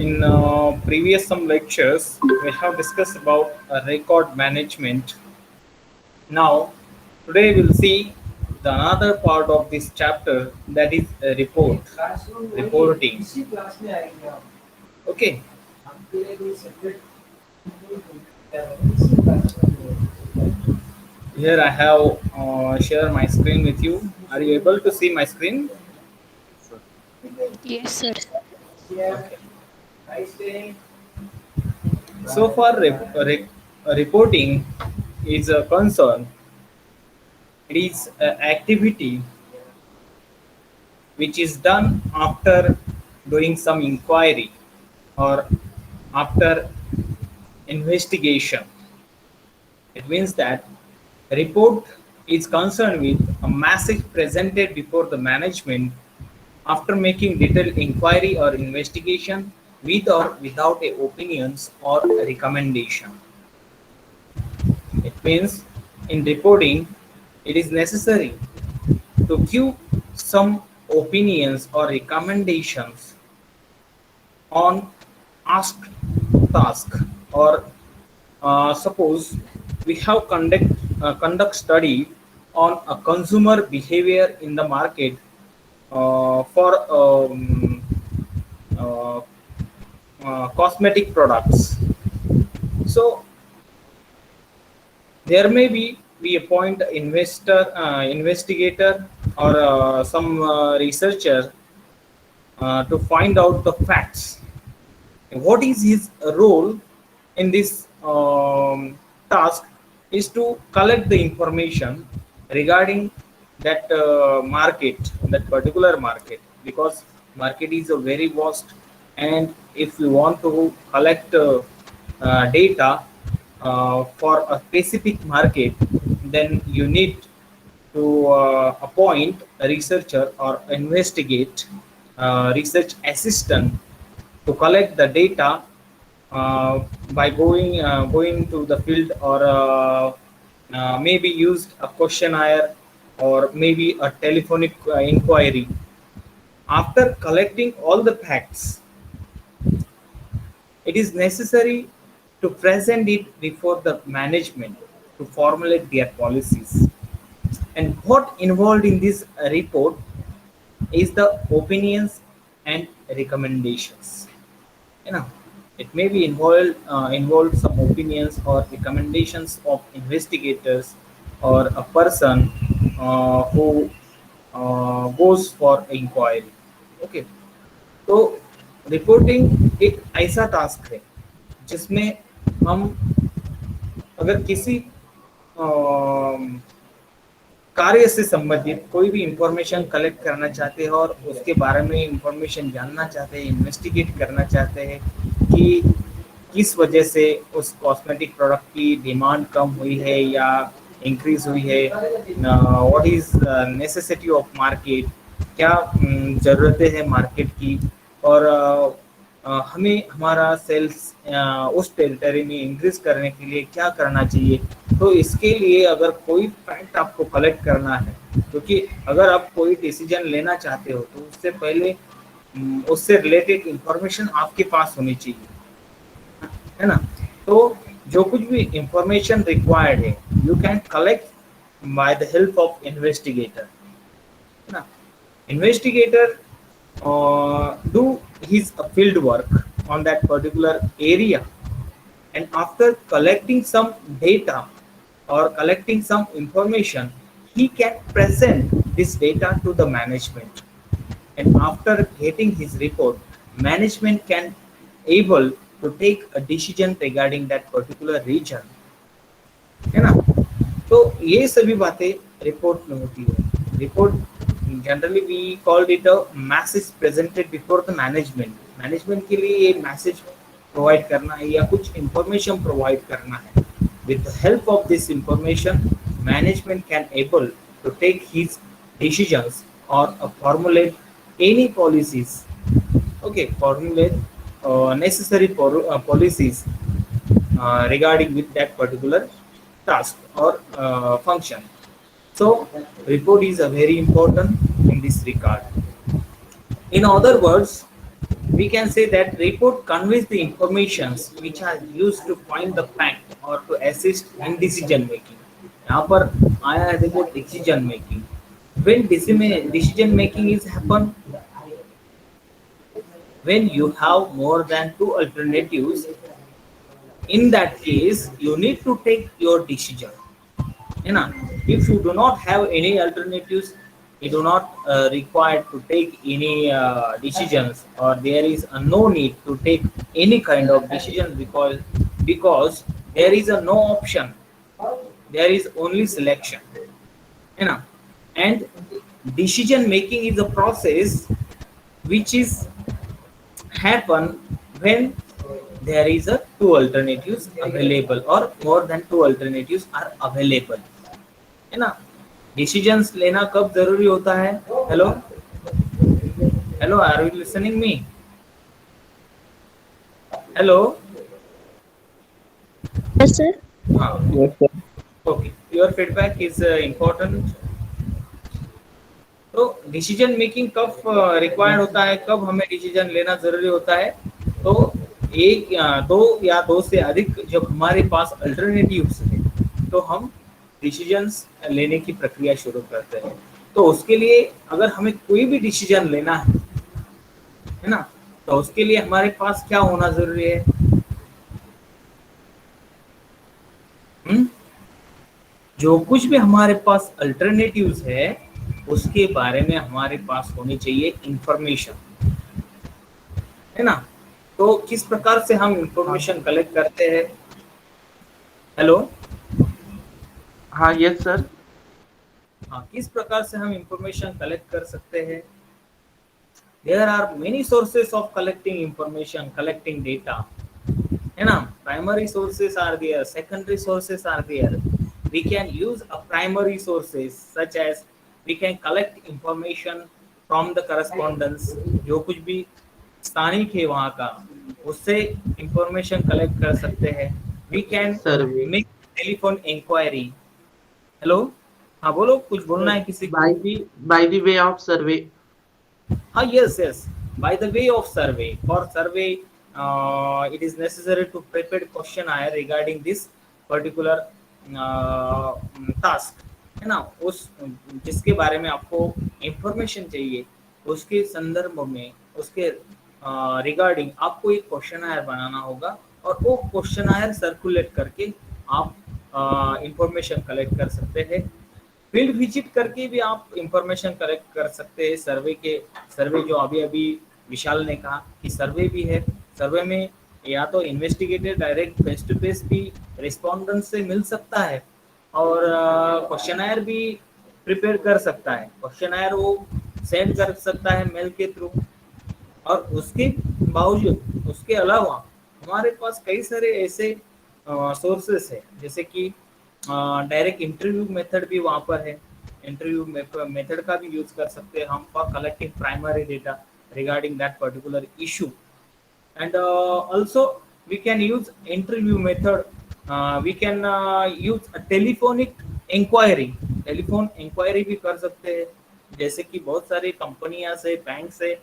In previous some lectures, we have discussed about record management. Now, today we'll see the another part of this chapter, that is reporting. Okay. Here I have share my screen with you. Are you able to see my screen? Yes, sir. Okay. So far, reporting is a concern. It is an activity which is done after doing some inquiry or after investigation. It means that a report is concerned with a message presented before the management after making detailed inquiry or investigation with or without a opinions or a recommendation. It means in reporting, it is necessary to give some opinions or recommendations on asked task, or suppose we have conduct study on a consumer behavior in the market for uh, cosmetic products. So there may be we appoint investigator or some researcher to find out the facts. What is his role in this task is to collect the information regarding that market, that particular market, because market is a very vast, and if you want to collect data for a specific market, then you need to appoint a researcher or investigate research assistant to collect the data by going to the field, or maybe used a questionnaire or maybe a telephonic inquiry. After collecting all the facts, it is necessary to present it before the management to formulate their policies. And what involved in this report is the opinions and recommendations. You know, it may be involved some opinions or recommendations of investigators or a person who goes for inquiry. Okay, तो reporting एक ऐसा task है जिसमें हम अगर किसी कार्य से संबंधित कोई भी इंफॉर्मेशन कलेक्ट करना चाहते हैं और उसके बारे में इंफॉर्मेशन जानना चाहते हैं, इन्वेस्टिगेट करना चाहते हैं कि किस वजह से उस कॉस्मेटिक प्रोडक्ट की डिमांड कम हुई है या इंक्रीज हुई है, what is necessity of market, क्या ज़रूरतें हैं मार्केट की, और हमें हमारा सेल्स उस टेरिटरी में इंक्रीज करने के लिए क्या करना चाहिए। तो इसके लिए अगर कोई फैक्ट आपको कलेक्ट करना है, क्योंकि अगर आप कोई डिसीजन लेना चाहते हो तो उससे पहले उससे रिलेटेड इंफॉर्मेशन आपके पास होनी चाहिए, है ना। तो जो कुछ भी इंफॉर्मेशन रिक्वायर्ड है, you can collect by the help of investigator, है ना। Investigator do his field work on that particular area, and after collecting some data or collecting some information, he can present this data to the management, and after getting his report, management can able to take a decision regarding that particular region, है ना। तो ये सभी बातें report में होती है। Report generally we called it a message presented before the management. Management के लिए ये मैसेज प्रोवाइड करना है या कुछ इंफॉर्मेशन प्रोवाइड करना है। With the help of this information, management can able to take his decisions और formulate any policies. Okay, formulate necessary policies regarding with that particular task or function. So report is a very important in this regard. In other words, We can say that report conveys the informations which are used to find the fact or to assist in decision making. यहाँ पर आया है देखो decision making. When decision making is happen, when you have more than two alternatives, in that case you need to take your decision. है ना? If you do not have any alternatives, you do not required to take any decisions, or there is no need to take any kind of decision, because there is a no option, there is only selection, है ना? And decision making is a process which is happen when there is a two alternatives available or more than two alternatives are available, है ना? Decisions लेना कब जरूरी होता है? Hello hello, are you listening me? Hello, Yes, sir. हाँ, Yes, sir. Okay, your feedback is important. तो decision making कब रिक्वायर्ड होता है, कब हमें डिसीजन लेना जरूरी होता है? तो एक दो या दो से अधिक जब हमारे पास अल्टरनेटिव्स है तो हम डिसीजंस लेने की प्रक्रिया शुरू करते हैं. तो उसके लिए अगर हमें कोई भी डिसीजन लेना है ना, तो उसके लिए हमारे पास क्या होना जरूरी है? जो कुछ भी हमारे पास अल्टरनेटिव्स है उसके बारे में हमारे पास होनी चाहिए इंफॉर्मेशन, है ना? तो किस प्रकार से हम इंफॉर्मेशन कलेक्ट करते हैं? हेलो, हाँ, यस सर. हाँ, किस प्रकार से हम इंफॉर्मेशन कलेक्ट कर सकते हैं? There are many sources of collecting information, collecting data, है ना? Primary sources are there, secondary sources are there. We can use a primary sources such as we can collect information from the correspondence, जो कुछ भी स्थानिक है वहाँ का, उससे इंफॉर्मेशन कलेक्ट कर सकते हैं. We can survey. make telephone inquiry. Hello, हाँ बोलो, कुछ बोलना है किसी को? By the way of survey. हाँ, yes, by the way of survey. For survey it is necessary to prepare questionnaire regarding this particular task, है ना? उस जिसके बारे में आपको इंफॉर्मेशन चाहिए उसके संदर्भ में, उसके रिगार्डिंग आपको एक क्वेश्चनायर बनाना होगा और वो क्वेश्चनायर सर्कुलेट करके आप इंफॉर्मेशन कलेक्ट कर सकते हैं. फील्ड विजिट करके भी आप इंफॉर्मेशन कलेक्ट कर सकते हैं. सर्वे जो अभी विशाल ने कहा कि सर्वे भी है. सर्वे में या तो investigator direct face to face भी रिस्पॉन्डेंट से मिल सकता है और क्वेश्चनायर भी प्रिपेयर कर सकता है. क्वेश्चनायर वो सेंड कर सकता है मेल के थ्रू. और उसके बावजूद, उसके अलावा हमारे पास कई सारे ऐसे सोर्सेस है, जैसे कि डायरेक्ट इंटरव्यू मेथड भी वहाँ पर है. इंटरव्यू मेथड का भी यूज कर सकते हैं हम for collecting primary data regarding that particular issue. And also we can use interview method. We can use a telephonic inquiry. Telephone inquiry भी कर सकते हैं. जैसे कि बहुत सारी कंपनियां से, बैंक से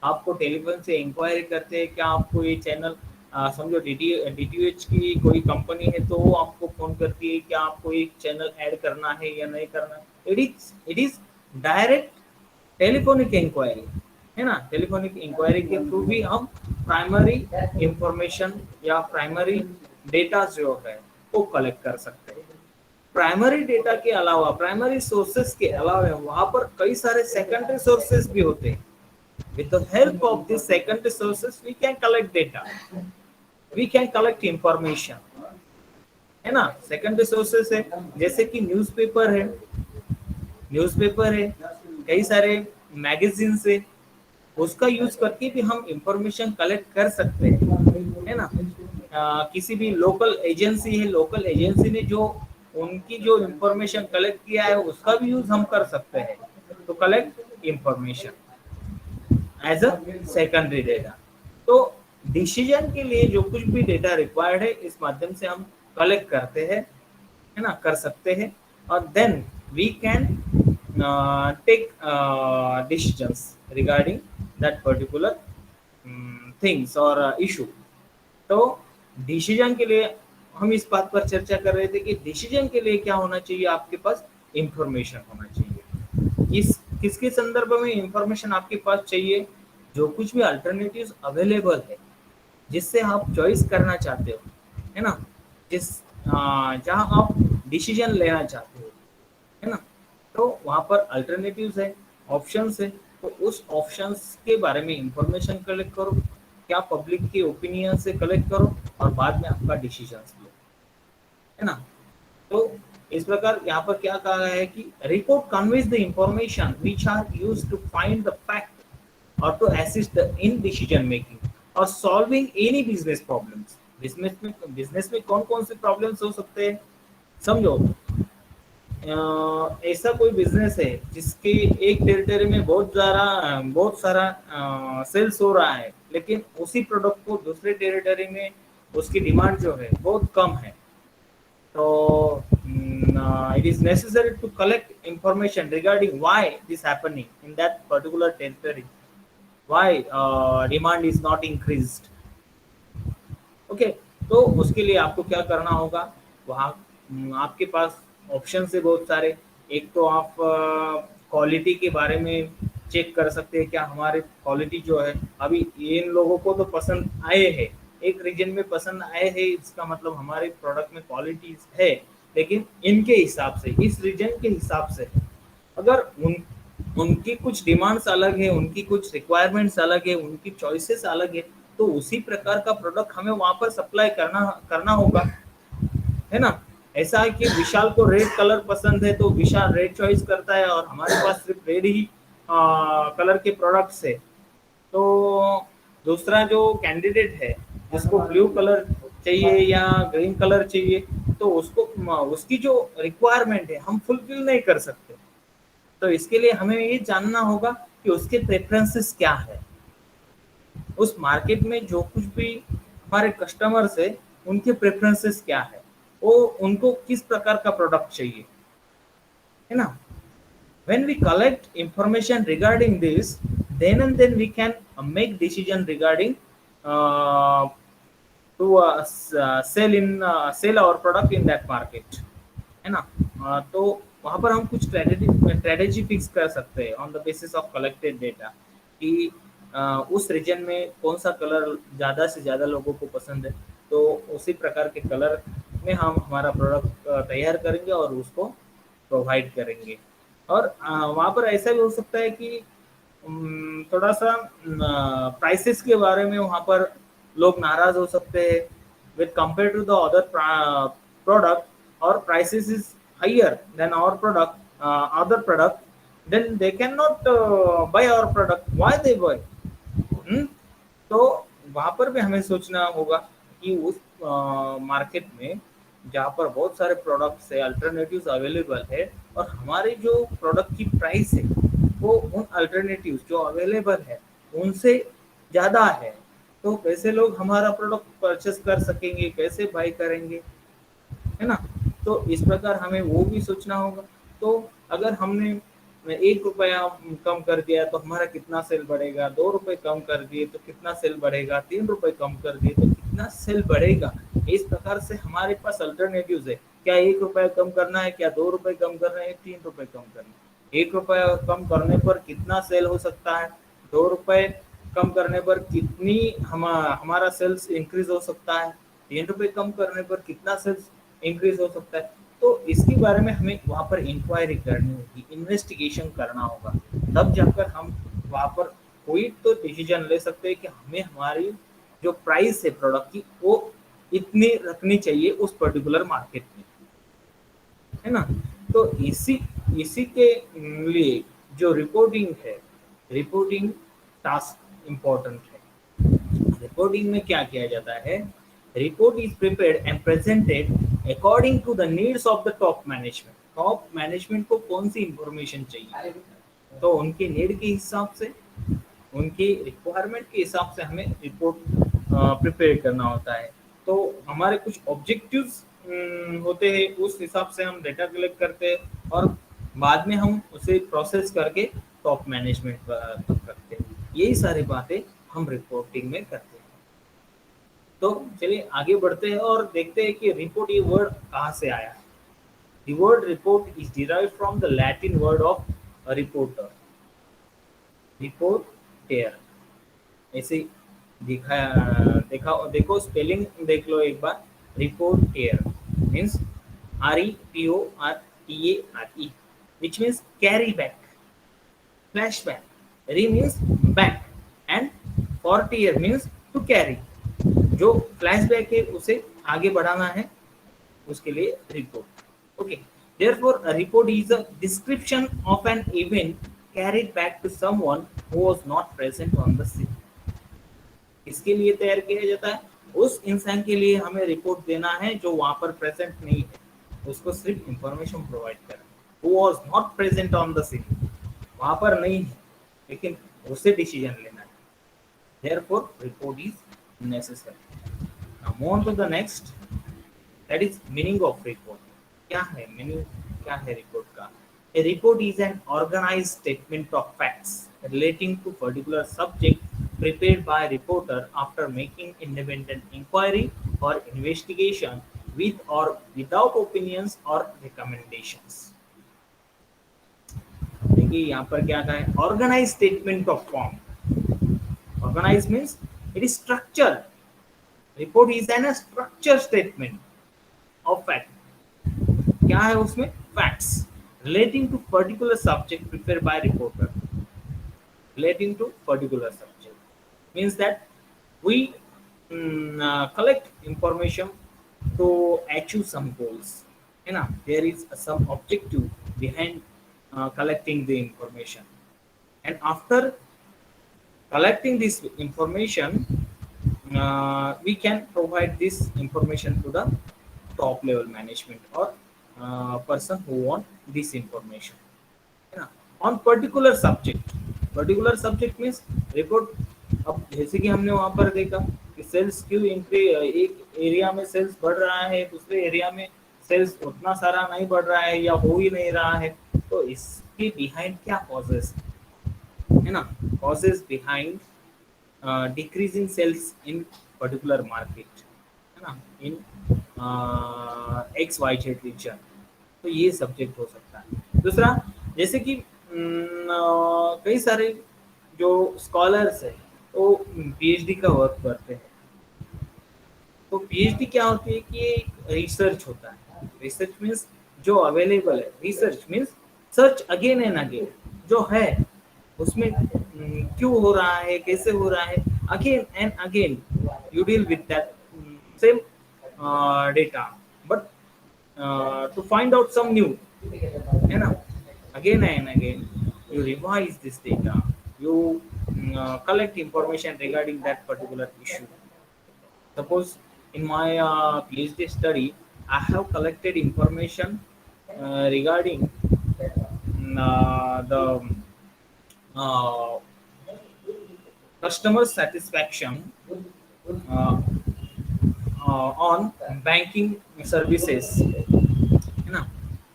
आपको टेलीफोन से इंक्वायरी करते हैं, क्या आपको ये चैनल, समझो डीटीएच की कोई कंपनी है तो वो आपको फोन करती है क्या आपको एक चैनल ऐड करना है या नहीं करना. It is direct telephonic inquiry, है ना? टेलीफोनिक इंक्वायरी के थ्रू भी हम प्राइमरी इंफॉर्मेशन या प्राइमरी डेटा जो है वो कलेक्ट कर सकते हैं. प्राइमरी डेटा के अलावा, प्राइमरी सोर्सेस के अलावा वहाँ पर कई सारे सेकेंडरी सोर्सेस भी होते हैं. With the help of this secondary sources we can collect data, we can collect information, है ना? सेकेंडरी सोर्सेस है जैसे कि न्यूज़पेपर है, कई सारे मैगजीन से, उसका यूज करके भी हम इंफॉर्मेशन कलेक्ट कर सकते हैं, है ना? किसी भी लोकल एजेंसी है, लोकल एजेंसी ने जो उनकी जो इंफॉर्मेशन कलेक्ट किया है उसका भी यूज हम कर सकते हैं तो collect information as a secondary data. तो डिसीजन के लिए जो कुछ भी डेटा रिक्वायर्ड है इस माध्यम से हम कलेक्ट करते हैं, है ना, कर सकते हैं. और then we can take decisions regarding that particular things और इशू। तो डिसीजन के लिए हम इस बात पर चर्चा कर रहे थे कि डिसीजन के लिए क्या होना चाहिए, आपके पास इंफॉर्मेशन होना चाहिए। किसके संदर्भ में इंफॉर्मेशन आपके पास चाहिए? जो कुछ भी अल्टरनेटिव्स अवेलेबल है जिससे आप चॉइस करना चाहते हो, है ना, जिस जहाँ आप डिसीजन लेना चाहते हो, है ना, तो वहाँ पर अल्टरनेटिव्स है, ऑप्शंस है। तो उस ऑप्शंस के बारे में इंफॉर्मेशन कलेक्ट करो, क्या पब्लिक के ओपिनियन से कलेक्ट करो और बाद में आपका डिसीजन लो, है ना। तो इस प्रकार यहाँ पर क्या कहा है कि report conveys the information which are used to find the fact और to assist in decision making और solving any business problems. Business में कौन कौन से प्रॉब्लम्स हो सकते हैं? समझो, ऐसा कोई बिजनेस है जिसके एक टेरिटरी में बहुत सारा सेल्स हो रहा है, लेकिन उसी प्रोडक्ट को दूसरे टेरिटरी में उसकी डिमांड जो है बहुत कम है। तो it is necessary to collect information regarding why this happening in that particular territory, why demand is not increased। Okay, तो उसके लिए आपको क्या करना होगा? वहाँ आपके पास ऑप्शन है बहुत सारे। एक तो आप क्वालिटी के बारे में चेक कर सकते हैं, क्या हमारे क्वालिटी जो है अभी इन लोगों को तो पसंद आए हैं, एक रीजन में पसंद आए हैं, इसका मतलब हमारे प्रोडक्ट में क्वालिटी है, लेकिन इनके हिसाब से, इस रीजन के हिसाब से अगर उनकी कुछ डिमांड्स अलग है, उनकी कुछ रिक्वायरमेंट्स अलग है, उनकी चॉइसेस अलग है, तो उसी प्रकार का प्रोडक्ट हमें वहां पर सप्लाई करना करना होगा, है ना। ऐसा है कि विशाल को रेड कलर पसंद है तो विशाल रेड चॉइस करता है और हमारे पास सिर्फ रेड ही कलर के प्रोडक्ट्स है। तो दूसरा जो कैंडिडेट है जिसको ब्लू कलर चाहिए या ग्रीन कलर चाहिए, तो उसको उसकी जो रिक्वायरमेंट है हम फुलफिल नहीं कर सकते। तो इसके लिए हमें ये जानना होगा कि उसके प्रेफरेंसेस क्या है, उस मार्केट में जो कुछ भी हमारे कस्टमर्स है उनके प्रेफरेंसेस क्या है, वो उनको किस प्रकार का प्रोडक्ट चाहिए, है ना। when we collect information regarding this, then and then we can make decision regarding uh, to sell our product in that market, है ना। तो वहां पर हम कुछ स्ट्रेटेजी फिक्स कर सकते हैं on the basis of collected data कि उस रीजन में कौन सा कलर ज़्यादा से ज़्यादा लोगों को पसंद है, तो उसी प्रकार के कलर में हम हमारा प्रोडक्ट तैयार करेंगे और उसको प्रोवाइड करेंगे। और वहाँ पर ऐसा भी हो सकता है कि थोड़ा सा प्राइसेस के बारे में वहाँ पर लोग नाराज हो सकते हैं with compare to the other product, और prices is higher than our product, other product, then they cannot buy our product। why they buy? तो वहां पर भी हमें सोचना होगा कि उस मार्केट में जहाँ पर बहुत सारे प्रोडक्ट्स है, अल्टरनेटिव्स अवेलेबल है, और हमारे जो प्रोडक्ट की प्राइस है वो उन अल्टरनेटिव्स जो अवेलेबल है उनसे ज़्यादा है, तो कैसे लोग हमारा प्रोडक्ट परचेस कर सकेंगे, कैसे बाई करेंगे, है ना। तो इस प्रकार हमें वो भी सोचना होगा। तो अगर हमने 1 रुपया कम कर दिया तो हमारा कितना सेल बढ़ेगा, 2 रुपए कम कर दिए तो कितना सेल बढ़ेगा, 3 रुपए कम कर दिए तो कितना सेल बढ़ेगा। इस प्रकार से हमारे पास अल्टरनेटिव्स है, क्या 1 रुपया कम करना है, क्या 2 रुपए कम करना है, 3 रुपए कम करना है। 1 रुपया कम करने पर कितना सेल हो सकता है, 2 रुपए कम करने पर कितनी हमारा सेल्स इंक्रीज हो सकता है, 3 रुपए कम करने पर कितना सेल्स इंक्रीज हो सकता है। तो इसके बारे में हमें वहाँ पर इंक्वायरी करनी होगी, इन्वेस्टिगेशन करना होगा, तब जाकर हम वहाँ पर कोई तो डिसीजन ले सकते हैं कि हमें हमारी जो प्राइस है प्रोडक्ट की वो इतनी रखनी चाहिए उस पर्टिकुलर मार्केट में, है ना। तो इसी इसी के लिए जो रिपोर्टिंग है, रिपोर्टिंग टास्क इम्पोर्टेंट है। रिपोर्टिंग में क्या किया जाता है? Report is prepared and presented according to the needs of the top management. Top management को कौन सी इंफॉर्मेशन चाहिए, तो उनके नीड के हिसाब से, उनकी रिक्वायरमेंट के हिसाब से हमें रिपोर्ट प्रिपेयर करना होता है। तो हमारे कुछ ऑब्जेक्टिव्स होते हैं, उस हिसाब से हम डेटा कलेक्ट करते हैं और बाद में हम उसे प्रोसेस करके टॉप मैनेजमेंट तक करते हैं। यही सारी बातें हम रिपोर्टिंग में करते हैं। तो चलिए आगे बढ़ते हैं और देखते हैं कि रिपोर्ट ये वर्ड कहाँ से आया है। The word report is derived from the Latin word of a reporter, reporter। ऐसे दिखा देखा देखो स्पेलिंग देख लो एक बार। Reporter means REPORTARE, which means carry back, flashback। Re means back and fortier means to carry। जो फ्लैशबैक है उसे आगे बढ़ाना है, उसके लिए report. Okay, therefore a report is a description of an event carried back to someone who was not present on the scene। इसके लिए तैयार किया जाता है, उस इंसान के लिए हमें रिपोर्ट देना है जो वहां पर प्रेजेंट नहीं है, उसको सिर्फ इंफॉर्मेशन प्रोवाइड करना। Who was not present on the scene, वहां पर नहीं है लेकिन उसे डिसीजन लेना है। therefore report is necessary। now move on to the next, that is meaning of report। क्या है मीनिंग, क्या है रिपोर्ट का? A report is an organized statement of facts relating to particular subject prepared by a reporter after making independent inquiry or investigation with or without opinions or recommendations। देखिए यहाँ पर क्या कहा है, organized statement of form। Organized means it is structured। Report is an a structured statement of fact। क्या है उसमें? Facts relating to particular subject prepared by reporter। Relating to particular subject means that we collect information to achieve some goals, है ना? There is some objective behind collecting the information, and after collecting this information we can provide this information to the top level management or person who want this information, है ना? On particular subject, particular subject means report. अब जैसे कि हमने वहां पर देखा कि सेल्स क्यों एक एरिया में सेल्स बढ़ रहा है, दूसरे एरिया में सेल्स उतना सारा नहीं बढ़ रहा है या हो ही नहीं रहा है, तो इसके बिहाइंड क्या कॉजेस है ना? Causes behind decreasing sales in particular market, है ना? in XYZ region। तो ये सब्जेक्ट हो सकता है। दूसरा, जैसे कि कई सारे जो स्कॉलर्स है वो पीएचडी का वर्क करते हैं। तो पीएचडी क्या होती है कि एक रिसर्च होता है। रिसर्च मीन्स जो अवेलेबल है, research means search again and again, जो है उसमें क्यों हो रहा है, कैसे हो रहा है, again and again you deal with that same data, but to find out some new, है ना? Again and again you revise this data, you collect information regarding that particular issue। Suppose in my PhD study I have collected information regarding the uh, customer satisfaction uh, on banking services, है ना?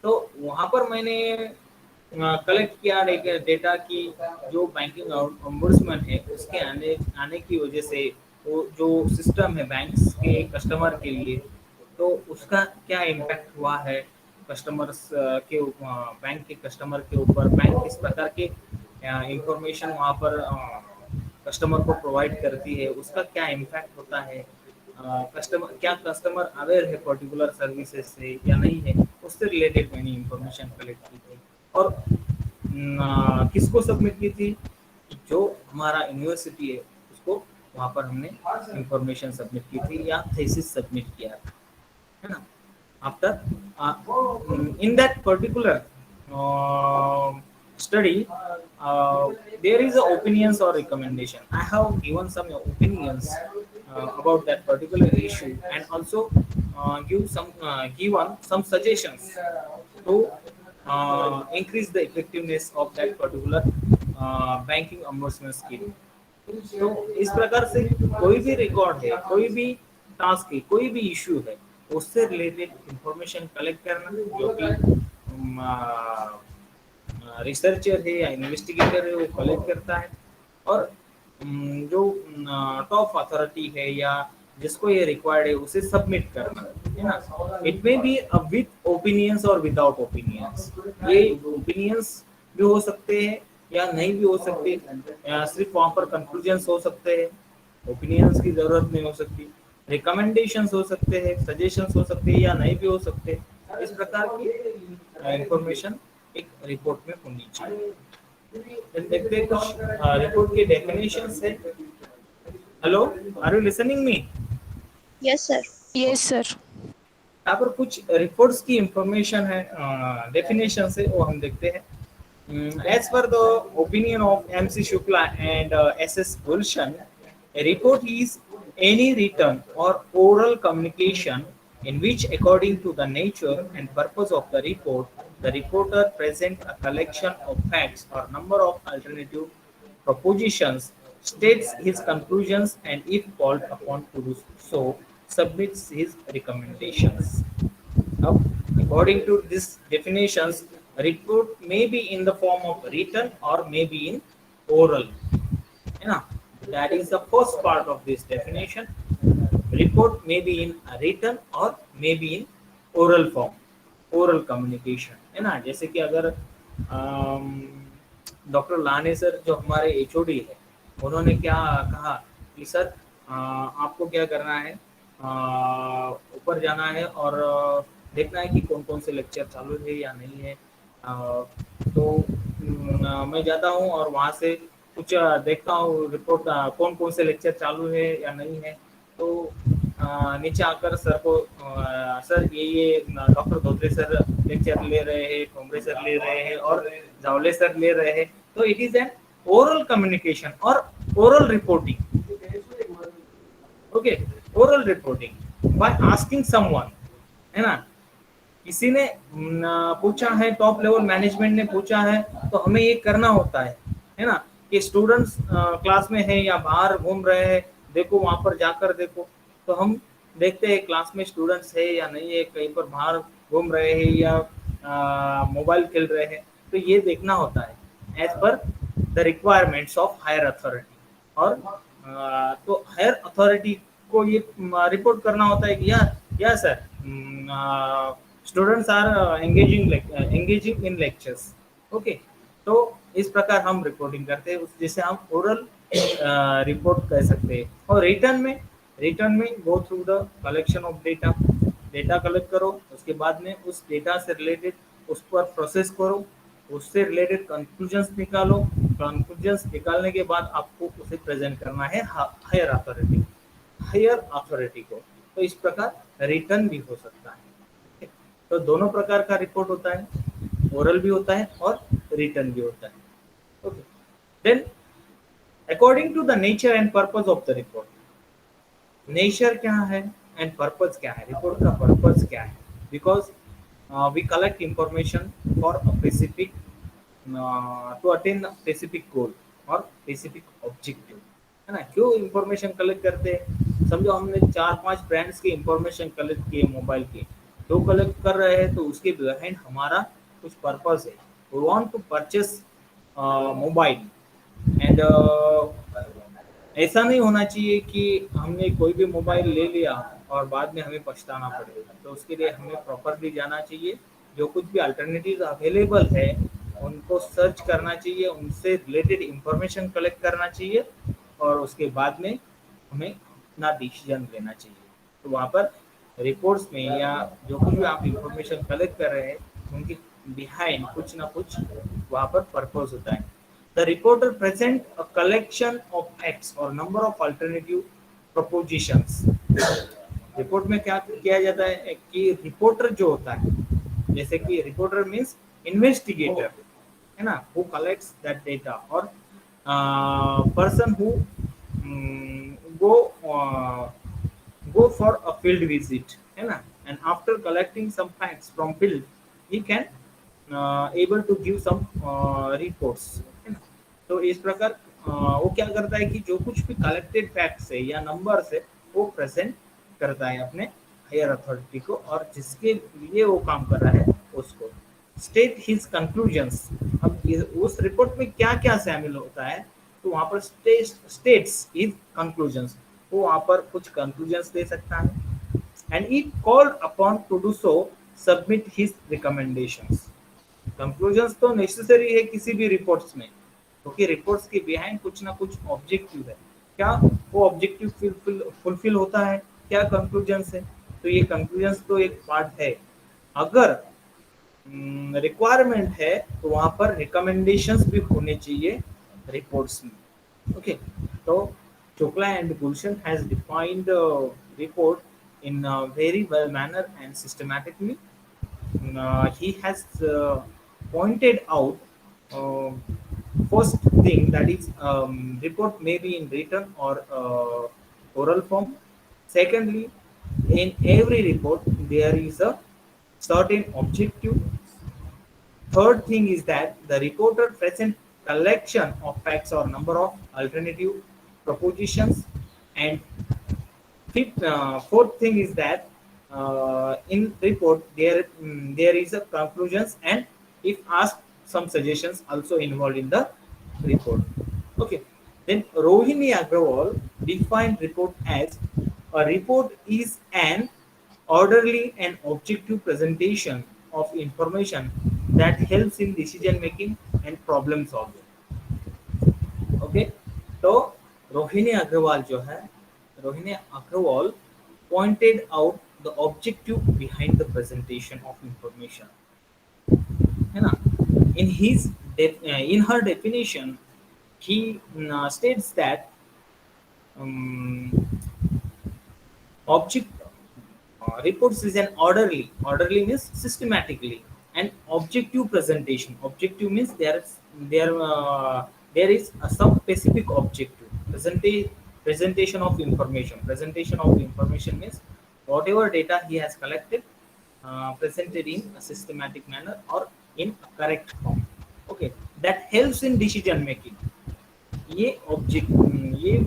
तो वहाँ पर मैंने collect किया data कि जो banking ombudsman है उसके आने आने की वजह से वो जो सिस्टम है बैंक्स के कस्टमर के लिए, तो उसका क्या इम्पैक्ट हुआ है कस्टमर्स के बैंक के कस्टमर के ऊपर, बैंक किस प्रकार के इंफॉर्मेशन वहाँ पर कस्टमर को प्रोवाइड करती है, उसका क्या इम्पैक्ट होता है, कस्टमर क्या कस्टमर अवेयर है पर्टिकुलर सर्विसेज से या नहीं है, उससे रिलेटेड मैंने इंफॉर्मेशन कलेक्ट की थी। और किसको सबमिट की थी? जो हमारा यूनिवर्सिटी है उसको वहाँ पर हमने इंफॉर्मेशन सबमिट की थी या थीसिस सबमिट किया था, है ना? After in that particular study there is a opinions or recommendation, I have given some opinions about that particular issue and also given some suggestions to increase the effectiveness of that particular banking ombudsman scheme। तो इस प्रकार से कोई भी record है, कोई भी task है, कोई भी इशू है, उससे रिलेटेड इंफॉर्मेशन कलेक्ट करना, जो कि रिसर्चर है या इन्वेस्टिगेटर है वो कलेक्ट करता है, और जो टॉप अथॉरिटी है या जिसको ये रिक्वायर्ड है उसे सबमिट करना है ना। It may be with opinions और विदाउट ओपिनियंस, ये ओपिनियंस भी हो सकते हैं या नहीं भी हो सकते, सिर्फ वहाँ पर कंक्लूजन्स हो सकते हैं, ओपिनियंस की जरूरत नहीं हो सकती, रिकमेंडेशंस हो सकते हैं, सजेशंस हो सकते हैं या नहीं भी हो सकते। इस प्रकार की इंफॉर्मेशन एक रिपोर्ट में होनी चाहिए। देखते हैं कुछ रिपोर्ट के डेफिनेशंस है। Hello, are you listening me? Yes, sir. Yes, sir. यहाँ पर कुछ रिपोर्ट्स की इंफॉर्मेशन है, डेफिनेशन है, वो हम देखते हैं। As per the opinion of MC Shukla and SS Gulshan, a report is any written or oral communication in which, according to the nature and purpose of the report, the reporter presents a collection of facts or number of alternative propositions, states his conclusions, and if called upon to do so, submits his recommendations. Now, according to these definitions, a report may be in the form of written or may be in oral. है ना? That is the first part of this definition. Report may be in a written or may be in oral form, oral communication. है ना? जैसे कि अगर doctor लाने sir जो हमारे एचओडी है, उन्होंने क्या कहा कि सर आपको क्या करना है, ऊपर जाना है और देखना है कि कौन कौन से लेक्चर चालू है या नहीं है। तो मैं जाता हूँ और वहाँ से कुछ देखता हूँ रिपोर्ट, कौन कौन से लेक्चर चालू है या नहीं है। तो नीचे आकर सर को सर ये डॉक्टर धोत्रे सर लेक्चर ले रहे हैं, ठोंबरे सर ले रहे हैं और जावले सर ले रहे हैं। तो it is an oral communication और oral reporting. Okay, oral reporting by asking someone, है ना। किसी ने पूछा है, टॉप लेवल मैनेजमेंट ने पूछा है, तो हमें ये करना होता है ना, कि स्टूडेंट्स क्लास में है या बाहर घूम रहे हैं, देखो वहां पर जाकर देखो। तो हम देखते हैं क्लास में स्टूडेंट्स है या नहीं है, कहीं पर बाहर घूम रहे हैं या मोबाइल खेल रहे हैं। तो ये देखना होता है as per the requirements of higher authority. और तो हायर अथॉरिटी को ये रिपोर्ट करना होता है कि या sir students are engaging in lectures. Okay, तो इस प्रकार हम रिपोर्टिंग करते हैं, जिसे हम ओरल रिपोर्ट कह सकते हैं। और रिटर्न में go through the collection of data collect करो, उसके बाद में उस डेटा से रिलेटेड उस पर प्रोसेस करो, उससे रिलेटेड कंक्लूजन्स निकालो। कंक्लूजन्स निकालने के बाद आपको उसे प्रेजेंट करना है हायर अथॉरिटी को। तो इस प्रकार रिटर्न भी हो सकता है। तो दोनों प्रकार का रिपोर्ट होता है, ओरल भी होता है और रिटर्न भी होता है। Okay, then according to the nature and purpose of the report, nature क्या है एंड पर्पस क्या है, रिपोर्ट का पर्पस क्या है। Because we collect information for a specific to attain a specific goal और specific objective, है ना। क्यों इंफॉर्मेशन कलेक्ट करते हैं? समझो हमने 4-5 ब्रांड्स की इंफॉर्मेशन कलेक्ट किए मोबाइल की, क्यों कलेक्ट कर रहे हैं? तो उसके बिहाइंड हमारा कुछ पर्पस है। we want to purchase mobile and ऐसा नहीं होना चाहिए कि हमने कोई भी मोबाइल ले लिया और बाद में हमें पछताना पड़ेगा। तो उसके लिए हमें प्रॉपरली जाना चाहिए, जो कुछ भी अल्टरनेटिव अवेलेबल है उनको सर्च करना चाहिए, उनसे रिलेटेड इंफॉर्मेशन कलेक्ट करना चाहिए और उसके बाद में हमें अपना डिसीजन लेना चाहिए। तो वहाँ पर रिपोर्ट्स में या जो कुछ भी आप इंफॉर्मेशन कलेक्ट कर रहे हैं उनके बिहाइंड कुछ ना कुछ वहाँ पर पर्पस होता है। The reporter present a collection of facts or number of alternative propositions. Report में क्या किया जाता है कि रिपोर्टर जो होता है, जैसे कि रिपोर्टर मीन्स इन्वेस्टिगेटर, है ना, who collects that data or person who go for a field visit, है ना, and after collecting some facts from field he can able to give some reports, है ना। तो इस प्रकार वो क्या करता है कि जो कुछ भी कलेक्टेड फैक्ट्स है या नंबर्स है वो प्रेजेंट करता है अपने हायर अथॉरिटी को, और जिसके लिए वो काम कर रहा है उसको। स्टेट हिज कंक्लूजन्स, अब उस रिपोर्ट में क्या क्या शामिल होता है तो वहां पर स्टेट्स इज कंक्लूजन्स, वो वहां पर कुछ कंक्लूजन्स दे सकता है। And if called upon two do so submit his recommendations. Conclusions तो नेसेसरी है किसी भी रिपोर्ट्स में, क्योंकि रिपोर्ट्स के बिहाइंड कुछ ना कुछ ऑब्जेक्टिव है। क्या वो ऑब्जेक्टिव फुलफिल होता है, क्या कंक्लूजन्स है, तो ये कंक्लूजन्स तो एक पार्ट है। अगर रिक्वायरमेंट है तो वहां पर रिकमेंडेशंस भी होने चाहिए रिपोर्ट्स में। ओके, तो Chokla and Gulshan has defined report in a very well manner and systematically. He has pointed out uh, first thing, that is report may be in written or oral form. Secondly, in every report there is a certain objective. Third thing is that the reporter present collection of facts or number of alternative propositions. And fourth thing is that in report there is a conclusions, and if asked some suggestions also involved in the report. Okay, then Rohini Agrawal defined report as a report is an orderly and objective presentation of information that helps in decision making and problem solving. Okay, तो रोहिणी अग्रवाल जो है, Rohini Agarwal pointed out the objective behind the presentation of information, है ना। In his in her definition he states that um, object reports is an orderly means systematically, and objective presentation. Objective means there is some specific objective presentation of information. Presentation of information means whatever data he has collected, presented in a systematic manner or in a correct form. Okay, that helps in decision making. ये object ये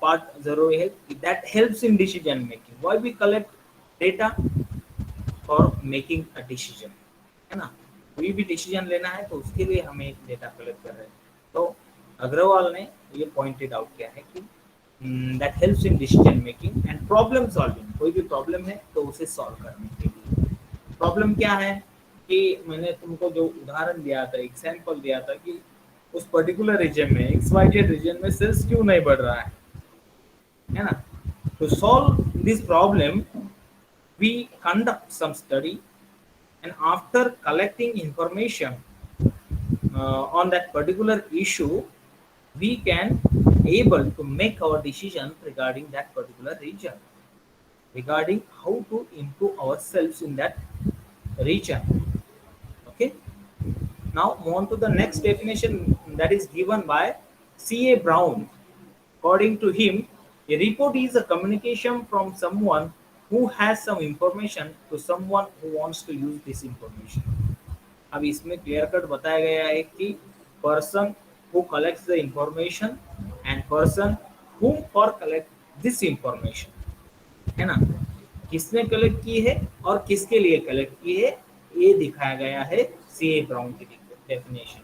part जरूरी है, that helps in decision making. Why we collect data for making a decision, है ना। कोई भी decision लेना है तो उसके लिए हमें डेटा कलेक्ट कर रहे हैं। तो अग्रवाल ने ये पॉइंटेड आउट किया है कि that helps in decision making and problem solving. कोई भी प्रॉब्लम है तो उसे सॉल्व करने के लिए। प्रॉब्लम क्या है कि मैंने तुमको जो उदाहरण दिया था, एग्जाम्पल दिया था कि उस पर्टिकुलर रीजन में XYZ रीजन में सेल्स क्यों नहीं बढ़ रहा है ना। To solve this problem, we conduct some study, and after collecting information on that particular issue, we can able to make our decision regarding that particular region, regarding how to improve ourselves in that region. Okay. Now move on to the next definition that is given by C.A. Brown. According to him, a report is a communication from someone who has some information to someone who wants to use this information. अब इसमें clear cut बताया गया है कि person who collects the information and person who for collect this information, है ना। किसने collect की है और किसके लिए कलेक्ट की है, ये दिखाया गया है सी ए ब्राउन की definition.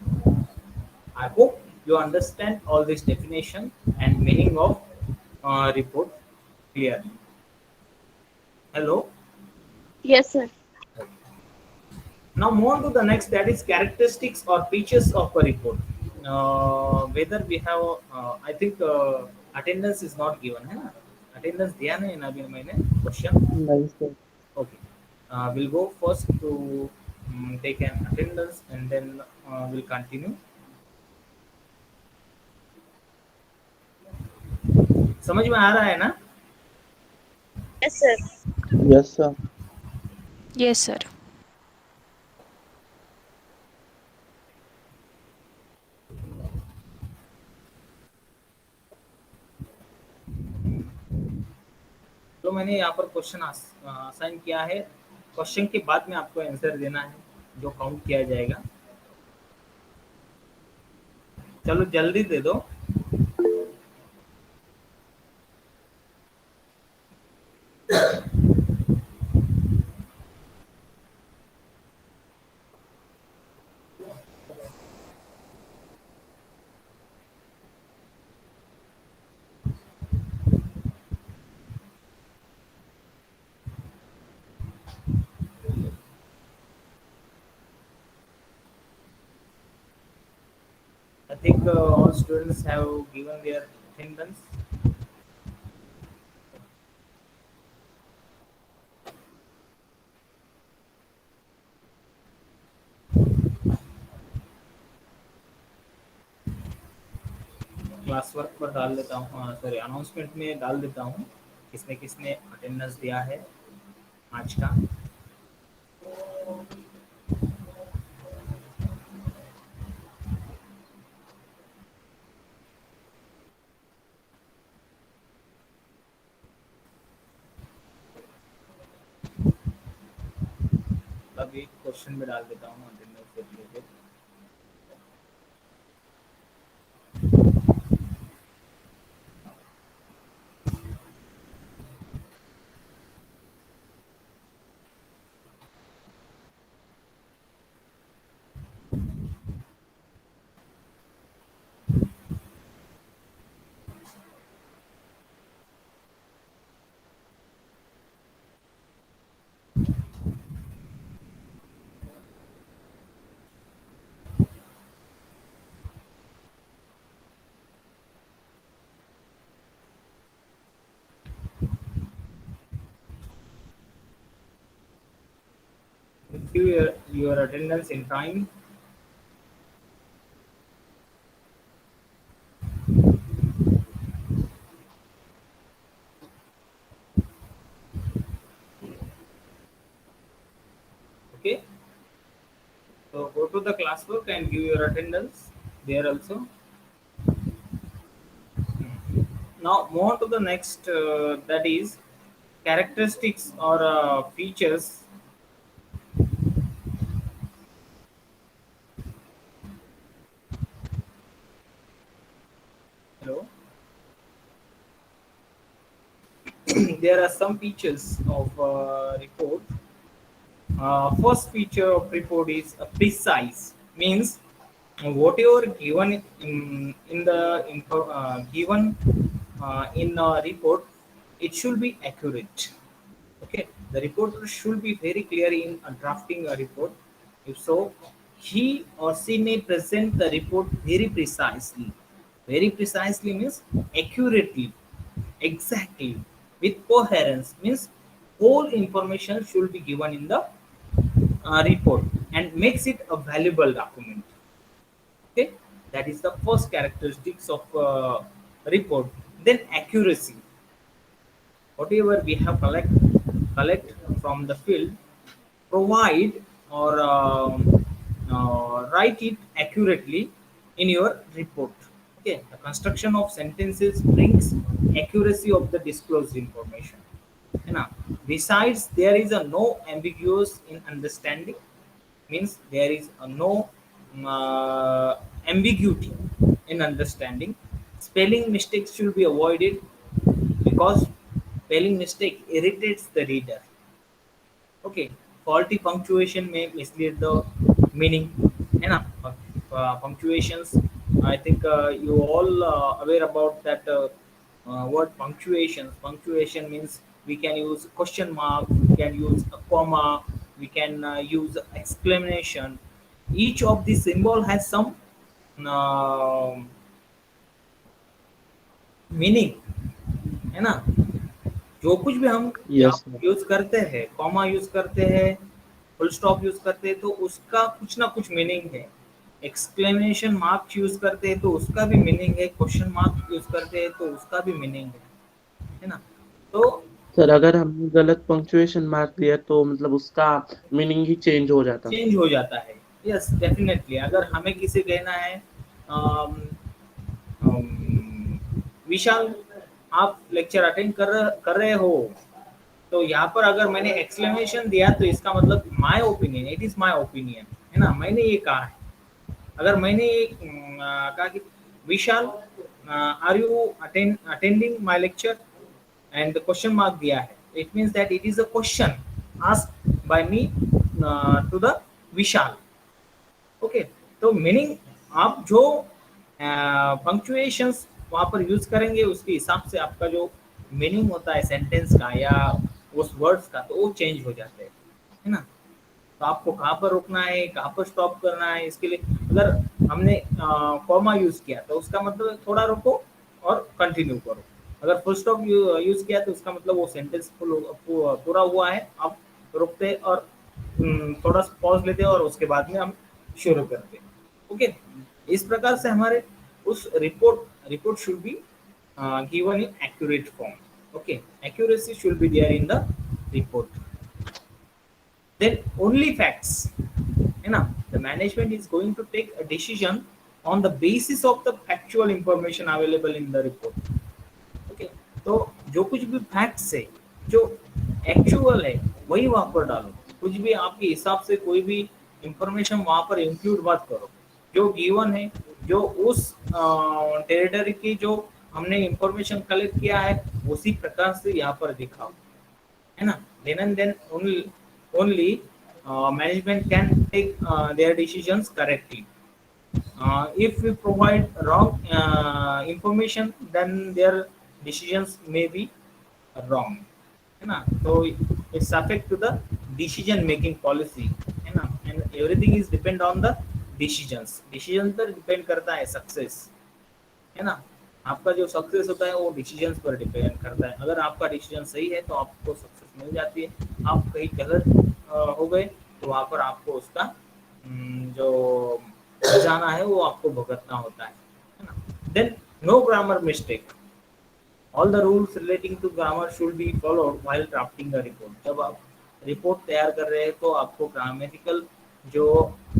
I hope you understand all this definition and meaning of report clearly. Hello. Yes, sir. Now move on to the next, that is characteristics or features of a report. Whether we have, I think attendance is not given, है ना। Attendance दिया नहीं ना अभी मैंने question. नहीं sir. Okay. We'll go first to take an attendance and then we'll continue. समझ में आ रहा है ना? Yes, sir. Yes sir. Yes, sir. तो मैंने यहाँ पर क्वेश्चन असाइन किया है। क्वेश्चन के बाद में आपको आंसर देना है, जो काउंट किया जाएगा। चलो जल्दी दे दो। think all students have given their attendance. Class work पर डाल देता हूँ, सॉरी अनाउंसमेंट में डाल देता हूँ किसने किसने अटेंडेंस दिया है आज का। अब एक क्वेश्चन में डाल देता हूँ अटेंडेंस से related. Give your attendance in time. Okay, so go to the classwork and give your attendance there also. Now move on to the next, that is characteristics or features. Hello. There are some features of report. First feature of report is precise, means whatever given in the given in a report, it should be accurate. Okay, the reporter should be very clear in drafting a report. If so, he or she may present the report very precisely. Very precisely means accurately, exactly, with coherence, means whole information should be given in the report and makes it a valuable document. Okay, that is the first characteristics of report. Then accuracy, whatever we have collect from the field, provide or write it accurately in your report. Okay, the construction of sentences brings accuracy of the disclosed information. है ना? Besides, there is a no ambiguous in understanding, means there is a no ambiguity in understanding. Spelling mistakes should be avoided because spelling mistake irritates the reader. Okay, faulty punctuation may mislead the meaning. है ना? Punctuations, I think you all aware about that word punctuations. Punctuation means we can use question mark, we can use a comma, we can use exclamation. Each of these symbol has some uh, meaning, है ना? जो कुछ भी हम Yes, sir. Use करते हैं, comma use करते हैं, फुल स्टॉप यूज करते हैं, तो उसका कुछ ना कुछ मीनिंग है। एक्सक्लेमेशन मार्क यूज करते हैं तो उसका भी मीनिंग है, क्वेश्चन मार्क यूज करते हैं तो उसका भी मीनिंग है ना? तो सर अगर हमने गलत पंक्चुएशन मार्क दिया तो मतलब उसका मीनिंग ही चेंज हो जाता। चेंज हो जाता है। Yes, definitely. अगर हमें किसी कहना है अम, विशाल आप लेक्चर अटेंड कर रहे हो, तो यहाँ पर अगर मैंने एक्सक्लेमेशन दिया तो इसका मतलब my opinion, it is my opinion, है ना? मैंने ये कहा है। अगर मैंने ये कहा कि Vishal are you attending my lecture and question mark दिया है, it means that it is a question asked by me to the Vishal. Okay, तो मीनिंग आप जो पंक्चुएशंस वहाँ पर यूज करेंगे उसके हिसाब से आपका जो मीनिंग होता है सेंटेंस का या उस वर्ड्स का, तो वो चेंज हो जाते हैं, है ना? तो आपको कहाँ पर रोकना है, कहाँ पर स्टॉप करना है, इसके लिए अगर हमने कॉमा यूज किया तो उसका मतलब थोड़ा रोको और कंटिन्यू करो। अगर फुल स्टॉप यूज किया तो उसका मतलब वो सेंटेंस पूरा हुआ है, आप रोकते और थोड़ा पॉज लेते और उसके बाद में हम शुरू करते। ओके, इस प्रकार से हमारे उस report should be given in accurate form. Okay, accuracy should be there in the report. Then only facts, है ना, the management is going to take a decision on the basis of the factual information available in the report. Okay, तो जो कुछ भी facts है, जो actual है, वही वहां पर डालो। कुछ भी आपके हिसाब से कोई भी इंफॉर्मेशन वहां पर इंक्लूड मत करो। जो गिवन है, जो उस टेरिटरी की जो हमने इंफॉर्मेशन कलेक्ट किया है, उसी प्रकार से यहाँ पर दिखाओ, है ना। Then and then only management can take their decisions correctly. If we provide wrong information, then their decisions may be wrong, है ना। तो it's affect to the decision making policy, है ना, and everything is depend on the decision पर depend करता है success, है ना। आपका जो सक्सेस होता है वो डिसीजंस पर डिपेंड करता है। अगर आपका डिसीजन सही है तो आपको सक्सेस मिल जाती है, आप कहीं गलत हो गए तो वहाँ पर आपको उसका जो जाना है वो आपको भुगतना होता है ना। Then no grammar mistake, all the rules relating to grammar should be followed while drafting the report. जब आप रिपोर्ट तैयार कर रहे हैं तो आपको ग्रामेटिकल जो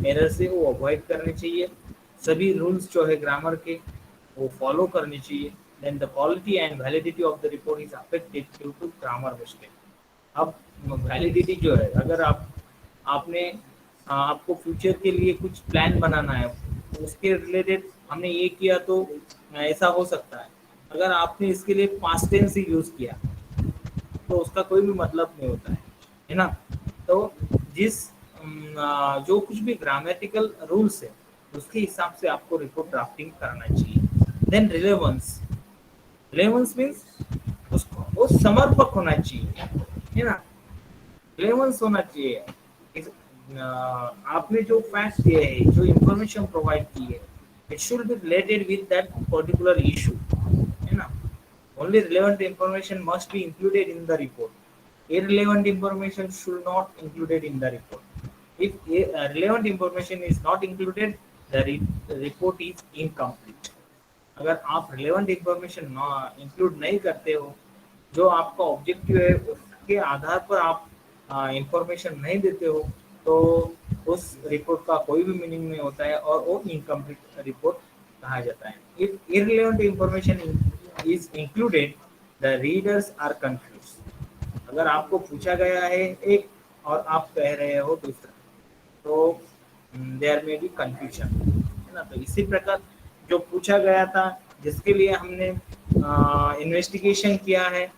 एरर्स है वो अवॉइड करने चाहिए। सभी रूल्स जो है ग्रामर के वो फॉलो करनी चाहिए। Then the quality and validity of the report is affected due to grammar mistake. अब वैलिडिटी जो है, अगर आपने आपको फ्यूचर के लिए कुछ प्लान बनाना है, उसके रिलेटेड हमने ये किया तो ऐसा हो सकता है। अगर आपने इसके लिए पास्ट टेंस ही यूज किया तो उसका कोई भी मतलब नहीं होता है ना। तो जो कुछ भी ग्रामेटिकल रूल्स है उसके हिसाब से आपको रिपोर्ट ड्राफ्टिंग करना चाहिए। देन रिलेवेंस मीन्स उसको वो समर्पक होना चाहिए, है ना। रिलेवेंस होना चाहिए। आपने जो फैक्ट दिए है, जो इंफॉर्मेशन प्रोवाइड की है, it should be related with that particular issue, है ना। Only relevant information must be included in the report. irrelevant information should not included in the report. If relevant information is not included, the report is incomplete. अगर आप relevant information include नहीं करते हो, जो आपका objective है उसके आधार पर आप इंफॉर्मेशन नहीं देते हो, तो उस रिपोर्ट का कोई भी मीनिंग नहीं होता है और वो इनकम्प्लीट रिपोर्ट कहा जाता है। If irrelevant information is included, the readers are confused. अगर आपको पूछा गया है एक और आप कह रहे हो दूसरा, तो देयर में बी कंफ्यूजन, है ना। तो इसी प्रकार जो पूछा गया था, जिसके लिए हमने इन्वेस्टिगेशन किया है,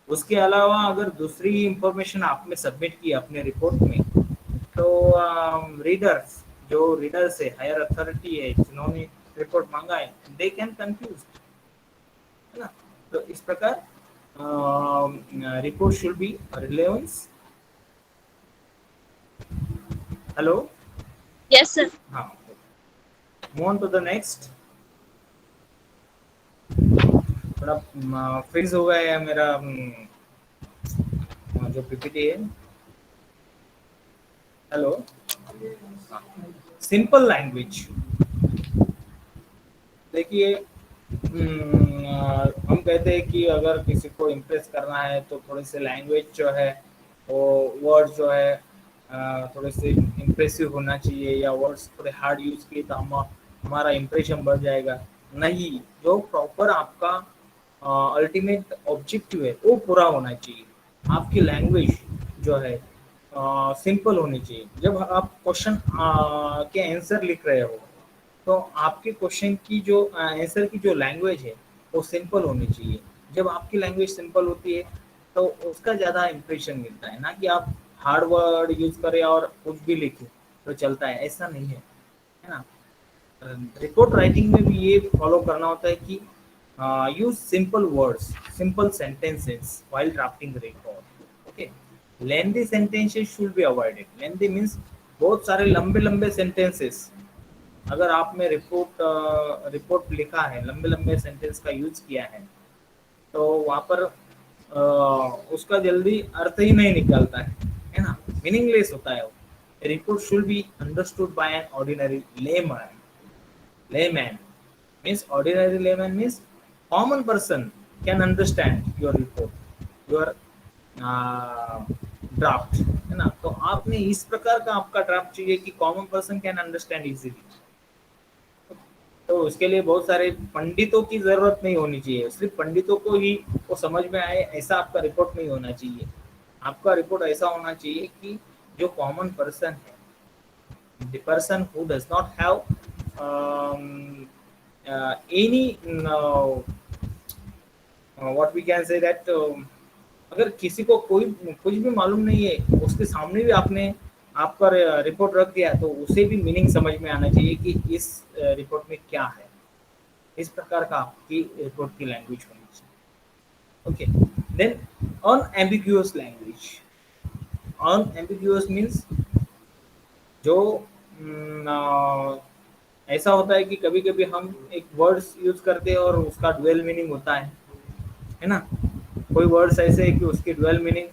उसके अलावा अगर दूसरी इंफॉर्मेशन आपने सबमिट की अपने रिपोर्ट में, तो रीडर्स है, हायर अथॉरिटी है, जिन्होंने रिपोर्ट मांगा है, दे कैन कंफ्यूज, है ना। तो इस प्रकार report should be relevance. Hello? Yes, sir. हाँ, move on to the next. थोड़ा फ्रीज हो गया है मेरा जो पीपीटी है। Hello, simple language. देखिए, हम कहते हैं कि अगर किसी को इम्प्रेस करना है तो थोड़े से लैंग्वेज जो है, वो वर्ड जो है थोड़े से इम्प्रेसिव होना चाहिए, या वर्ड्स थोड़े हार्ड यूज किए तो हमारा इम्प्रेशन बढ़ जाएगा। नहीं, जो प्रॉपर आपका अल्टीमेट ऑब्जेक्टिव है वो पूरा होना चाहिए। आपकी लैंग्वेज जो है सिंपल होनी चाहिए। जब आप क्वेश्चन के आंसर लिख रहे हो तो आपके क्वेश्चन की जो आंसर की जो लैंग्वेज है वो सिंपल होनी चाहिए। जब आपकी लैंग्वेज सिंपल होती है तो उसका ज़्यादा इंप्रेशन मिलता है, ना कि आप हार्ड वर्ड यूज करें और कुछ भी लिखें तो चलता है, ऐसा नहीं है, है ना। रिपोर्ट राइटिंग में भी ये फॉलो करना होता है कि use simple words, simple sentences while drafting report. Okay, lengthy sentences should be avoided. Lengthy means बहुत सारे लंबे लंबे सेंटेंसेस। अगर आपने रिपोर्ट लिखा है, लंबे लंबे सेंटेंस का यूज किया है, तो वहाँ पर उसका जल्दी अर्थ ही नहीं निकलता है ना, मीनिंगलेस होता है वो। Report should be understood by an ordinary layman. Layman means ordinary layman means common person can understand your report, your uh, draft, है ना। तो आपने इस प्रकार का आपका ड्राफ्ट चाहिए कि common person can understand easily. तो उसके लिए बहुत सारे पंडितों की जरूरत नहीं होनी चाहिए, सिर्फ पंडितों को ही वो समझ में आए ऐसा आपका रिपोर्ट नहीं होना चाहिए। आपका रिपोर्ट ऐसा होना चाहिए कि जो कॉमन पर्सन है, the person who does not have any what we can say that अगर किसी को कोई कुछ भी मालूम नहीं है, उसके सामने भी आपने आपका रिपोर्ट रख दिया, तो उसे भी मीनिंग समझ में आना चाहिए कि इस रिपोर्ट में क्या है। इस प्रकार का आपकी रिपोर्ट की लैंग्वेज होनी चाहिए। Okay, then unambiguous language. Unambiguous means जो ऐसा होता है कि कभी कभी हम एक वर्ड्स यूज करते हैं और उसका डुअल मीनिंग होता है ना। कोई वर्ड्स ऐसे है कि उसके डुअल मीनिंग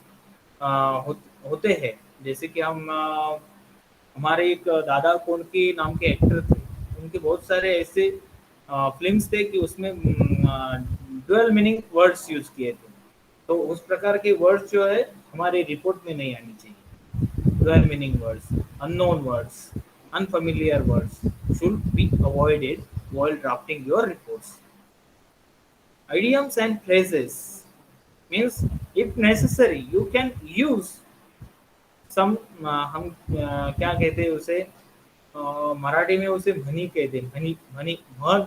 होते हैं। जैसे कि हम हमारे एक दादा कोंडके नाम के एक्टर थे, उनके बहुत सारे ऐसे फिल्म्स थे कि उसमें डुअल मीनिंग वर्ड्स यूज किए थे। तो उस प्रकार के वर्ड्स जो है हमारे रिपोर्ट में नहीं आनी चाहिए। Dual meaning words, unknown words, unfamiliar words should be avoided while drafting your reports. Idioms and phrases means if necessary you can use some हम क्या कहते हैं उसे, मराठी में उसे म्हणी कहते हैं, म्हणी म्हणी म्हण।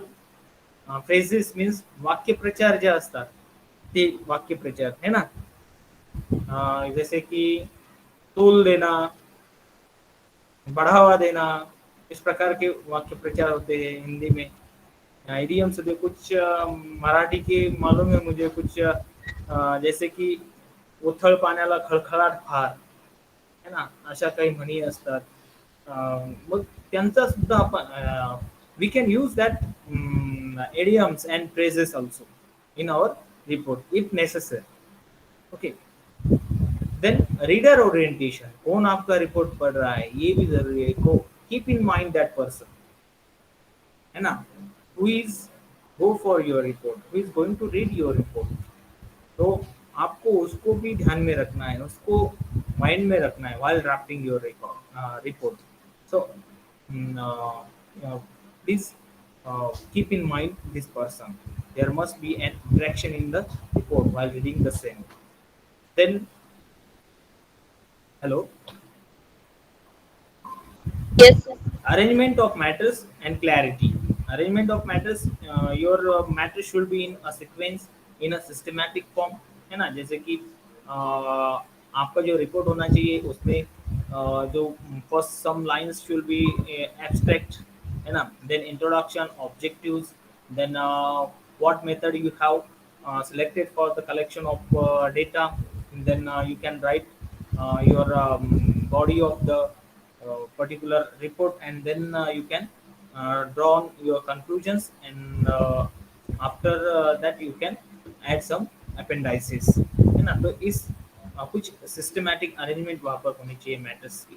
फ्रेजेस मीन्स वाक्यप्रचार जे असतात ते वाक्यप्रचार है ना। जैसे कि तूल देना, बढ़ावा देना, इस प्रकार के वाक्य प्रचार होते हैं हिंदी में। आइडियम्स भी कुछ मराठी के मालूम है मुझे, कुछ जैसे की उथळ पाण्याला खळखळाट फार, है ना, अशा काही म्हणी असतात। मग त्यांचा सुद्धा आपण we can use that idioms and phrases also in our report if necessary. Okay, then reader orientation, कौन आपका रिपोर्ट पढ़ रहा है ये भी जरूरी है। को keep in mind that person, है ना, who is go for your report, who is going to read your report. तो आपको उसको भी ध्यान में रखना है, उसको माइंड में रखना है while drafting your report. So please keep in mind this person. There must be an interaction in the report while reading the same. Then hello. Yes, sir. Arrangement of matters and clarity. Arrangement of matters, your matter should be in a sequence, in a systematic form, है ना। जैसे कि आपका जो report होना चाहिए उसमें जो first some lines should be abstract, है ना। Then introduction, objectives, then what method you have selected for the collection of data, then you can write your body of the particular report, and then you can draw on your conclusions, and after that you can add some appendices, है ना। तो इस कुछ systematic arrangement वहाँ पर होनी चाहिए matters की।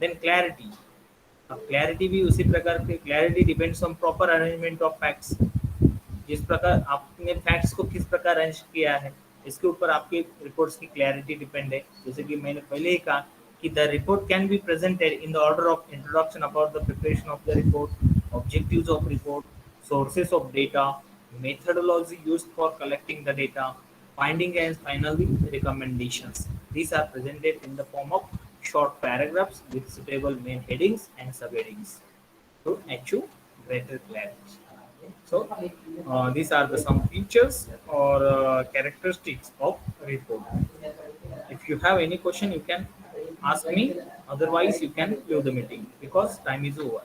देन क्लैरिटी, अब क्लैरिटी भी उसी प्रकार की, clarity depends on proper arrangement of facts. जिस प्रकार आपने फैक्ट्स को किस प्रकार अरेंज किया है, इसके ऊपर आपके रिपोर्ट्स की क्लैरिटी डिपेंड है। जैसे कि मैंने पहले ही कहा कि the report can be presented in the order of introduction about the preparation of the report, objectives of report, sources of data, methodology used for collecting the data, finding and finally recommendations. These are presented in the form of short paragraphs with suitable main headings and subheadings to achieve greater clarity. So these are the some features or characteristics of report. If you have any question, you can ask me. Otherwise, you can leave the meeting because time is over.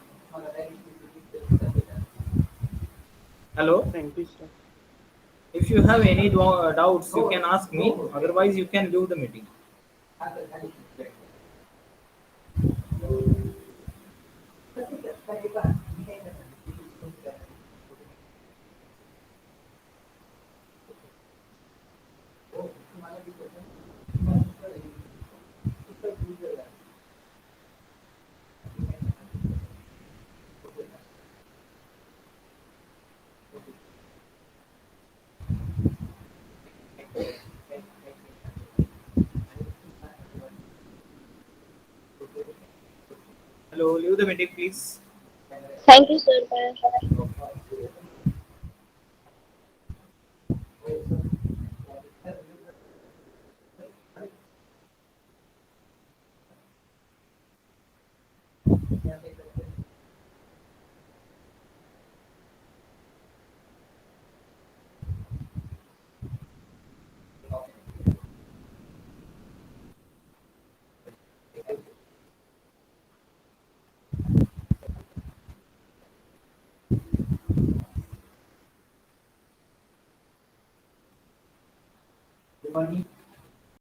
Hello. Thank you, sir. If you have any doubts, you can ask me. Otherwise, you can leave the meeting. Hello, leave the meeting, please. Thank you, sir. Bye. Good morning.